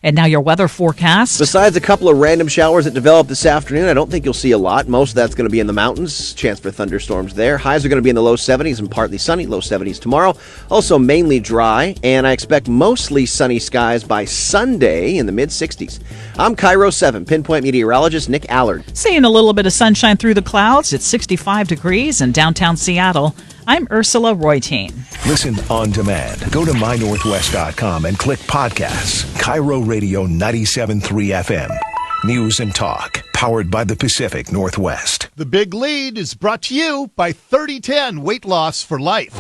And now your weather forecast. Besides a couple of random showers that develop this afternoon, I don't think you'll see a lot. Most of that's going to be in the mountains. Chance for thunderstorms there. Highs are going to be in the low 70s and partly sunny, low 70s tomorrow. Also mainly dry, and I expect mostly sunny skies by Sunday in the mid-60s. I'm KIRO 7 pinpoint meteorologist Nick Allard. Seeing a little bit of sunshine through the clouds. It's 65 degrees in downtown Seattle. I'm Ursula Roytine. Listen on demand. Go to mynorthwest.com and click podcasts. KIRO Radio 97.3 FM. News and talk. Powered by the Pacific Northwest. The Big Lead is brought to you by 3010 Weight Loss for Life.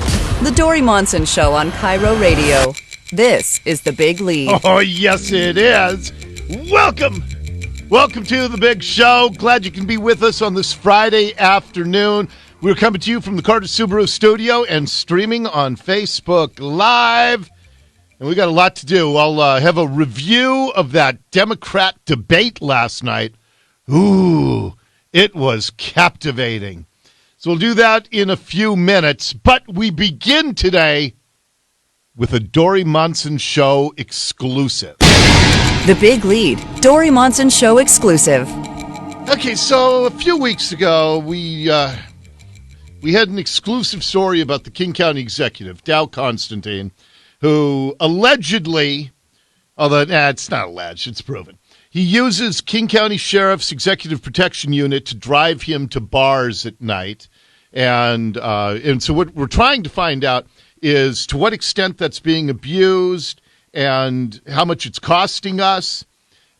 The Dori Monson Show on KIRO Radio. This is The Big Lead. Oh, yes, it is. Welcome. Welcome to The Big Show. Glad you can be with us on this Friday afternoon. We're coming to you from the Carter Subaru studio and streaming on Facebook Live. And we got a lot to do. I'll have a review of that Democrat debate last night. Ooh, it was captivating. So we'll do that in a few minutes. But we begin today with a Dori Monson Show exclusive. The Big Lead, Dori Monson Show exclusive. Okay, so a few weeks ago, we had an exclusive story about the King County executive, Dow Constantine, who allegedly, although it's not alleged, it's proven, he uses King County Sheriff's Executive Protection Unit to drive him to bars at night. And so what we're trying to find out is to what extent that's being abused and how much it's costing us.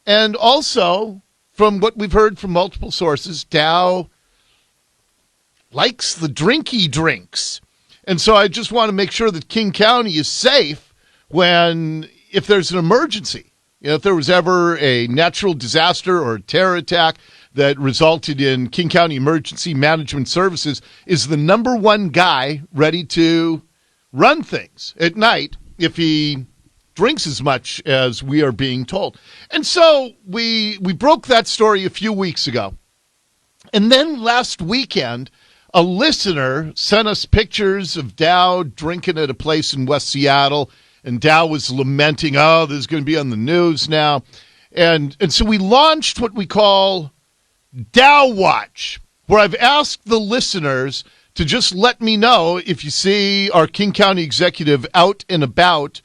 And also, from what we've heard from multiple sources, Dow likes the drinky drinks. And so I just want to make sure that King County is safe if there's an emergency. If there was ever a natural disaster or a terror attack that resulted in King County Emergency Management Services is the number one guy ready to run things at night if he drinks as much as we are being told. And so we broke that story a few weeks ago. And then last weekend, a listener sent us pictures of Dow drinking at a place in West Seattle, and Dow was lamenting, oh, this is going to be on the news now. And so we launched what we call Dow Watch, where I've asked the listeners to just let me know if you see our King County executive out and about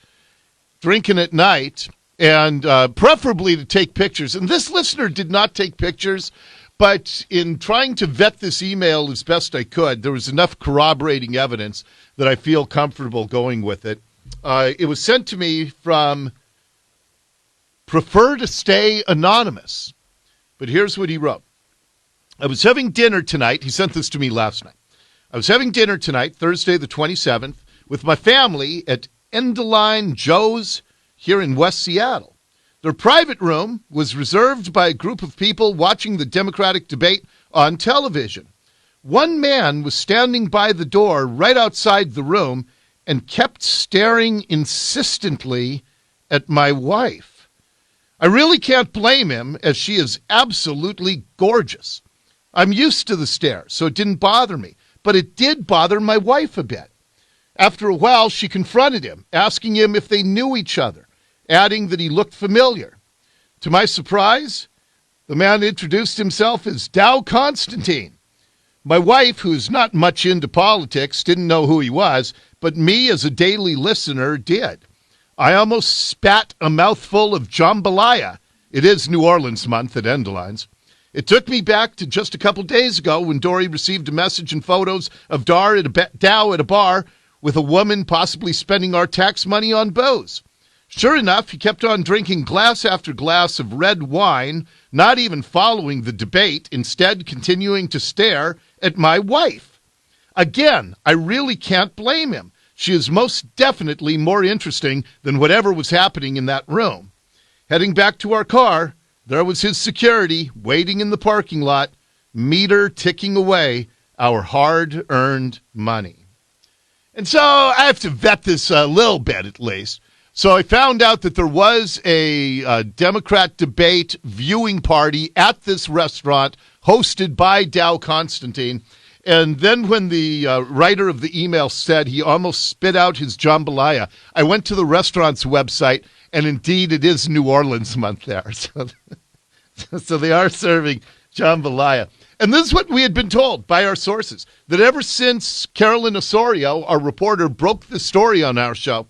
drinking at night, and preferably to take pictures. And this listener did not take pictures, but in trying to vet this email as best I could, there was enough corroborating evidence that I feel comfortable going with it. It was sent to me from Prefer to Stay Anonymous. But here's what he wrote. I was having dinner tonight. He sent this to me last night. I was having dinner tonight, Thursday the 27th, with my family at Endeline Joe's here in West Seattle. Their private room was reserved by a group of people watching the Democratic debate on television. One man was standing by the door right outside the room and kept staring insistently at my wife. I really can't blame him, as she is absolutely gorgeous. I'm used to the stare, so it didn't bother me, but it did bother my wife a bit. After a while, she confronted him, asking him if they knew each other, adding that he looked familiar. To my surprise, the man introduced himself as Dow Constantine. My wife, who's not much into politics, didn't know who he was, but me as a daily listener did. I almost spat a mouthful of jambalaya. It is New Orleans month at Endeline's. It took me back to just a couple days ago when Dori received a message and photos of Dow at a bar with a woman possibly spending our tax money on booze. Sure enough, he kept on drinking glass after glass of red wine, not even following the debate, instead continuing to stare at my wife. Again, I really can't blame him. She is most definitely more interesting than whatever was happening in that room. Heading back to our car, there was his security waiting in the parking lot, meter ticking away our hard-earned money. And so I have to vet this a little bit at least. So I found out that there was a Democrat debate viewing party at this restaurant hosted by Dow Constantine. And then when the writer of the email said he almost spit out his jambalaya, I went to the restaurant's website, And indeed, it is New Orleans month there. So they are serving jambalaya. And this is what we had been told by our sources, that ever since Carolyn Osorio, our reporter, broke the story on our show,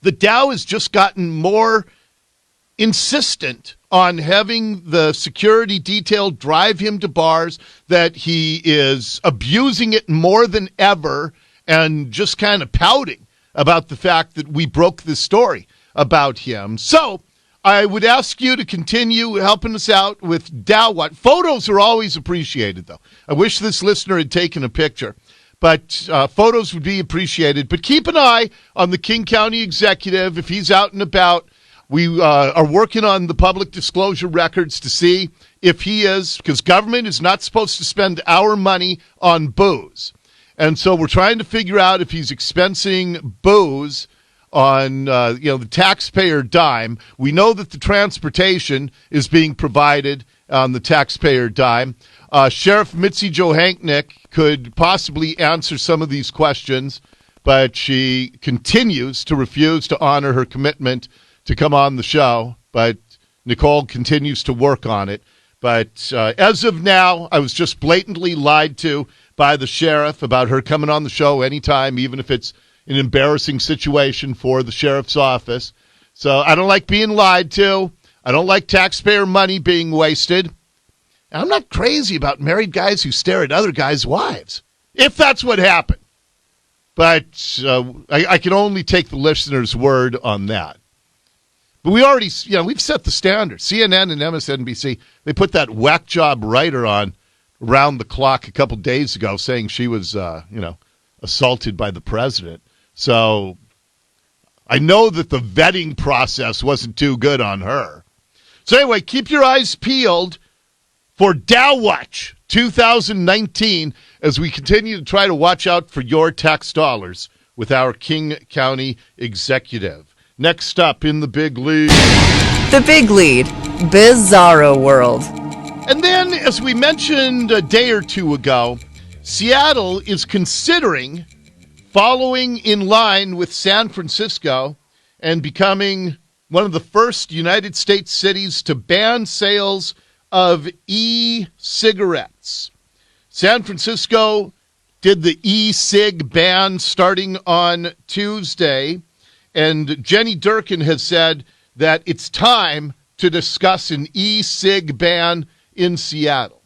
the Dow has just gotten more insistent on having the security detail drive him to bars, that he is abusing it more than ever and just kind of pouting about the fact that we broke this story about him. So I would ask you to continue helping us out with Dow Watch. Photos are always appreciated, though. I wish this listener had taken a picture, but photos would be appreciated. But keep an eye on the King County executive if he's out and about. We are working on the public disclosure records to see if he is, because government is not supposed to spend our money on booze. And so we're trying to figure out if he's expensing booze on the taxpayer dime. We know that the transportation is being provided on the taxpayer dime. Sheriff Mitzi Johanknick could possibly answer some of these questions, but she continues to refuse to honor her commitment to come on the show. But Nicole continues to work on it. But as of now, I was just blatantly lied to by the sheriff about her coming on the show anytime, even if it's an embarrassing situation for the sheriff's office. So I don't like being lied to. I don't like taxpayer money being wasted. And I'm not crazy about married guys who stare at other guys' wives, if that's what happened. But I can only take the listener's word on that. But we already, we've set the standard. CNN and MSNBC, they put that whack job writer on around the clock a couple days ago saying she was, assaulted by the president. So I know that the vetting process wasn't too good on her. So anyway, keep your eyes peeled for Dow Watch 2019 as we continue to try to watch out for your tax dollars with our King County executive. Next up in the big lead. The Big Lead, Bizarro World. And then, as we mentioned a day or two ago, Seattle is considering following in line with San Francisco and becoming one of the first United States cities to ban sales of e-cigarettes. San Francisco did the e-cig ban starting on Tuesday, and Jenny Durkan has said that it's time to discuss an e-cig ban in Seattle.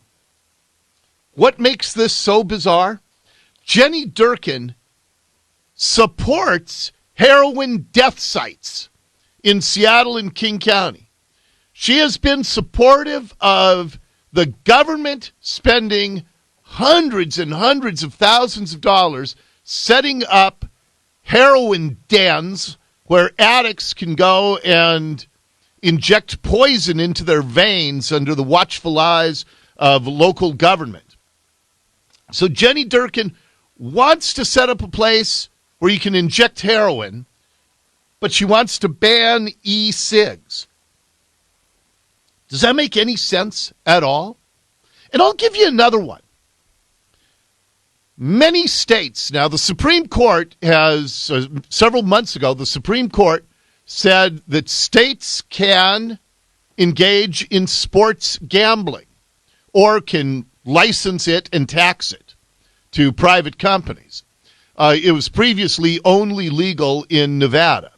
What makes this so bizarre? Jenny Durkan supports heroin death sites in Seattle and King County. She has been supportive of the government spending hundreds and hundreds of thousands of dollars setting up heroin dens where addicts can go and inject poison into their veins under the watchful eyes of local government. So Jenny Durkan wants to set up a place where you can inject heroin, but she wants to ban e-cigs. Does that make any sense at all? And I'll give you another one. Many states, now the Supreme Court has, several months ago, the Supreme Court said that states can engage in sports gambling or can license it and tax it to private companies. It was previously only legal in Nevada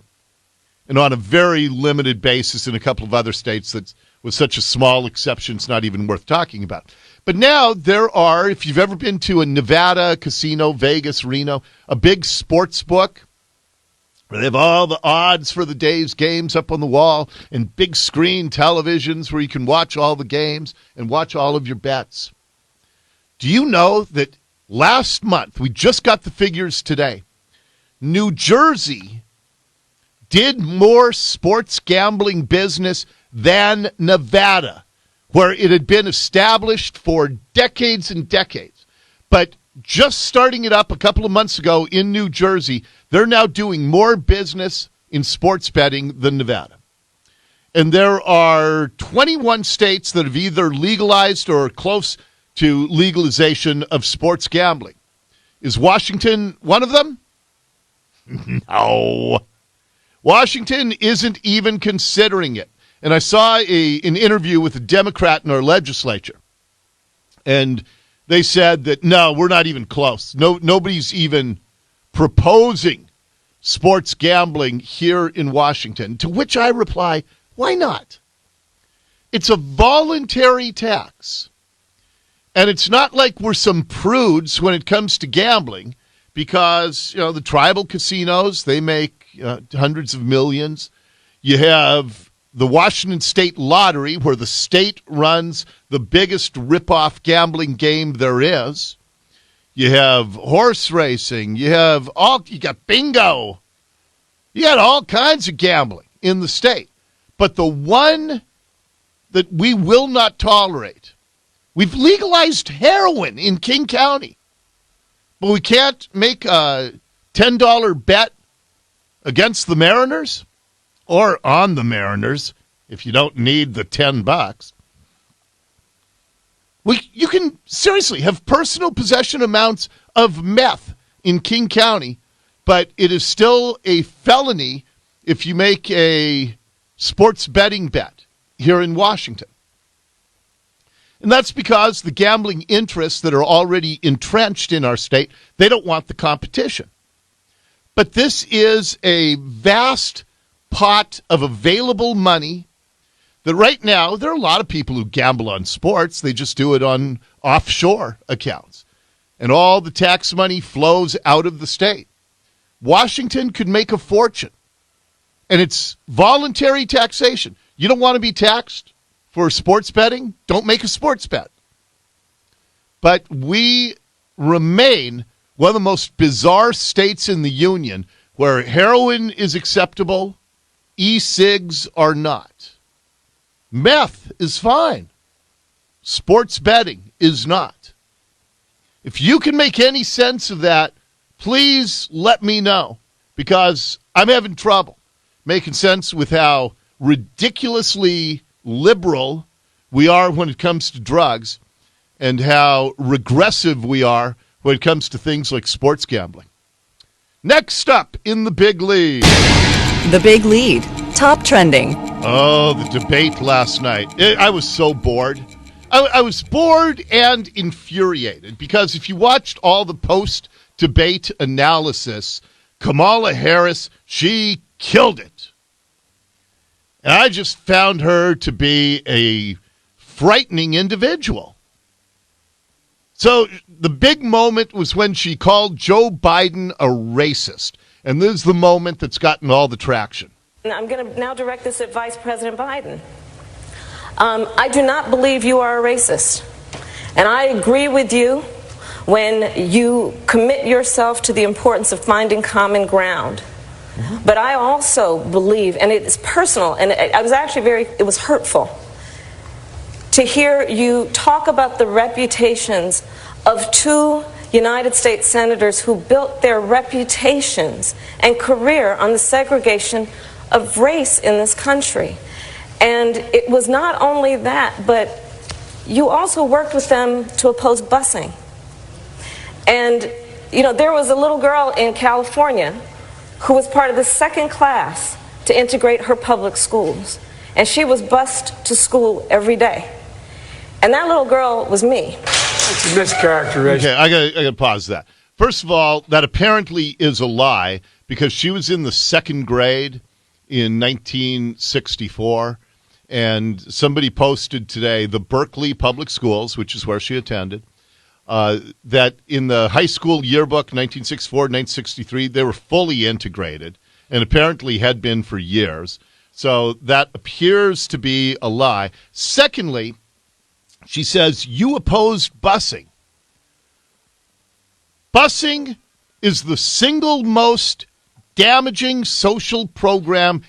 and on a very limited basis in a couple of other states that was such a small exception it's not even worth talking about. But now there are, if you've ever been to a Nevada casino, Vegas, Reno, a big sports book, where they have all the odds for the day's games up on the wall and big screen televisions where you can watch all the games and watch all of your bets. Do you know that last month, we just got the figures today, New Jersey did more sports gambling business than Nevada, where it had been established for decades and decades. But just starting it up a couple of months ago in New Jersey, they're now doing more business in sports betting than Nevada. And there are 21 states that have either legalized or are close to legalization of sports gambling. Is Washington one of them? No. Washington isn't even considering it. And I saw an interview with a Democrat in our legislature, and they said that, no, we're not even close. Nobody's even proposing sports gambling here in Washington, to which I reply, why not? It's a voluntary tax. And it's not like we're some prudes when it comes to gambling, because, the tribal casinos, they make hundreds of millions. You have the Washington State Lottery, where the state runs the biggest rip-off gambling game there is. You have horse racing. You got bingo. You got all kinds of gambling in the state. But the one that we will not tolerate, we've legalized heroin in King County, but we can't make a $10 bet against the Mariners or on the Mariners if you don't need the $10. You can seriously have personal possession amounts of meth in King County, but it is still a felony if you make a sports betting bet here in Washington. And that's because the gambling interests that are already entrenched in our state, they don't want the competition. But this is a vast pot of available money that right now, there are a lot of people who gamble on sports. They just do it on offshore accounts. And all the tax money flows out of the state. Washington could make a fortune. And it's voluntary taxation. You don't want to be taxed for sports betting? Don't make a sports bet. But we remain one of the most bizarre states in the union where heroin is acceptable, e-cigs are not. Meth is fine. Sports betting is not. If you can make any sense of that, please let me know, because I'm having trouble making sense with how ridiculously liberal we are when it comes to drugs and how regressive we are when it comes to things like sports gambling. Next up in the big lead. The Big Lead. Top trending. Oh, the debate last night. I was so bored. I was bored and infuriated because if you watched all the post-debate analysis, Kamala Harris, she killed it. And I just found her to be a frightening individual. So the big moment was when she called Joe Biden a racist. And this is the moment that's gotten all the traction. I'm going to now direct this at Vice President Biden. I do not believe you are a racist. And I agree with you when you commit yourself to the importance of finding common ground. But I also believe, and it's personal, and I was actually it was hurtful to hear you talk about the reputations of two United States senators who built their reputations and career on the segregation of race in this country. And it was not only that, but you also worked with them to oppose busing. And, there was a little girl in California who was part of the second class to integrate her public schools. And she was bused to school every day. And that little girl was me. It's a mischaracterization. Okay, I gotta pause that. First of all, that apparently is a lie because she was in the second grade in 1964, and somebody posted today the Berkeley Public Schools, which is where she attended, that in the high school yearbook 1964, 1963, they were fully integrated and apparently had been for years. So that appears to be a lie. Secondly, she says, you opposed busing. Busing is the single most damaging social program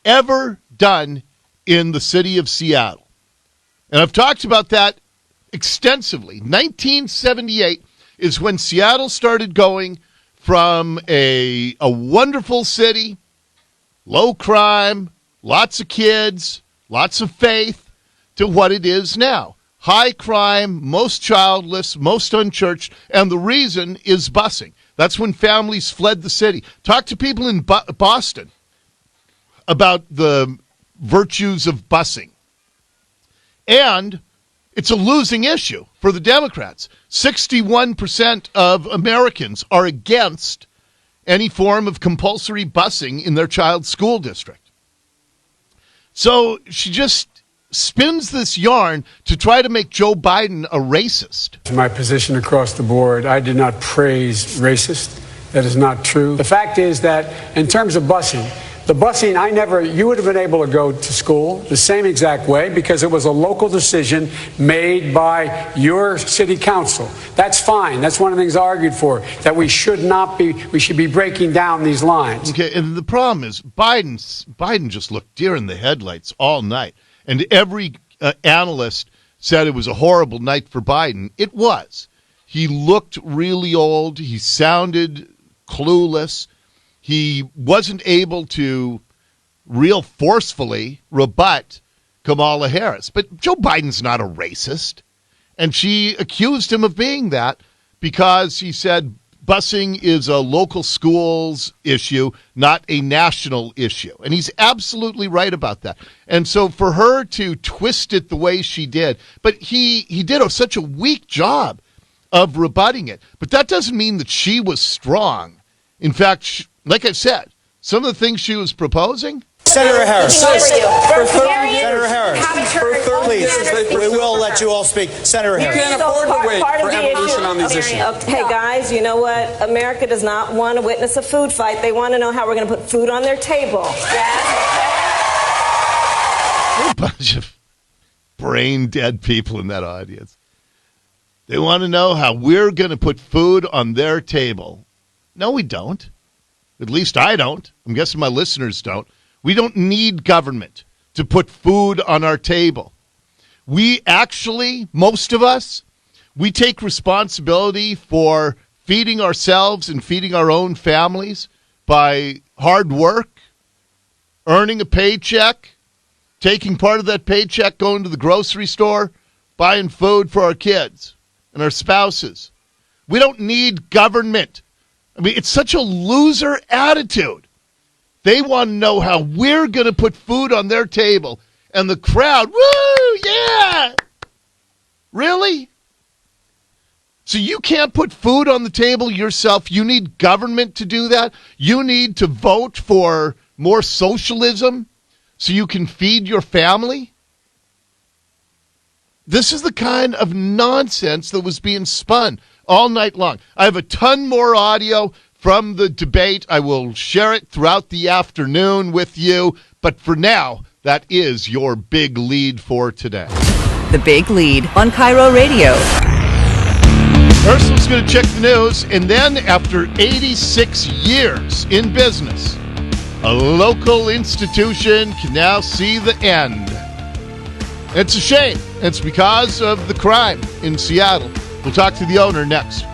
ever done in the city of Seattle. And I've talked about that extensively. 1978 is when Seattle started going from a wonderful city, low crime, lots of kids, lots of faith, to what it is now. High crime, most childless, most unchurched, and the reason is busing. That's when families fled the city. Talk to people in Boston. about the virtues of busing. And it's a losing issue for the Democrats. 61% of Americans are against any form of compulsory busing in their child's school district. So she just spins this yarn to try to make Joe Biden a racist. My position across the board, I did not praise racist. That is not true. The fact is that in terms of busing, you would have been able to go to school the same exact way because it was a local decision made by your city council. That's fine. That's one of the things I argued for, that we should be breaking down these lines. Okay, and the problem is Biden just looked deer in the headlights all night. And every analyst said it was a horrible night for Biden. It was. He looked really old. He sounded clueless. He wasn't able to real forcefully rebut Kamala Harris. But Joe Biden's not a racist. And she accused him of being that because he said busing is a local schools issue, not a national issue. And he's absolutely right about that. And so for her to twist it the way she did, but he did such a weak job of rebutting it. But that doesn't mean that she was strong. In fact, like I said, some of the things she was proposing. Senator Harris. Senator Harris. Please, we will let you all speak. Senator Harris. You can't afford to wait for evolution on these issues. Hey, guys, you know what? America does not want to witness a food fight. They want to know how we're going to put food on their table. A bunch of brain-dead people in that audience. They want to know how we're going to put food on their table. No, we don't. At least I don't. I'm guessing my listeners don't. We don't need government to put food on our table. We actually, most of us, we take responsibility for feeding ourselves and feeding our own families by hard work, earning a paycheck, taking part of that paycheck, going to the grocery store, buying food for our kids and our spouses. We don't need government. I mean, it's such a loser attitude. They want to know how we're going to put food on their table. And the crowd, woo, yeah. Really? So you can't put food on the table yourself. You need government to do that. You need to vote for more socialism so you can feed your family. This is the kind of nonsense that was being spun all night long. I have a ton more audio from the debate. I will share it throughout the afternoon with you. But for now, that is your big lead for today. The Big Lead on KIRO Radio. Ursula's going to check the news, and then after 86 years in business, a local institution can now see the end. It's a shame. It's because of the crime in Seattle. We'll talk to the owner next.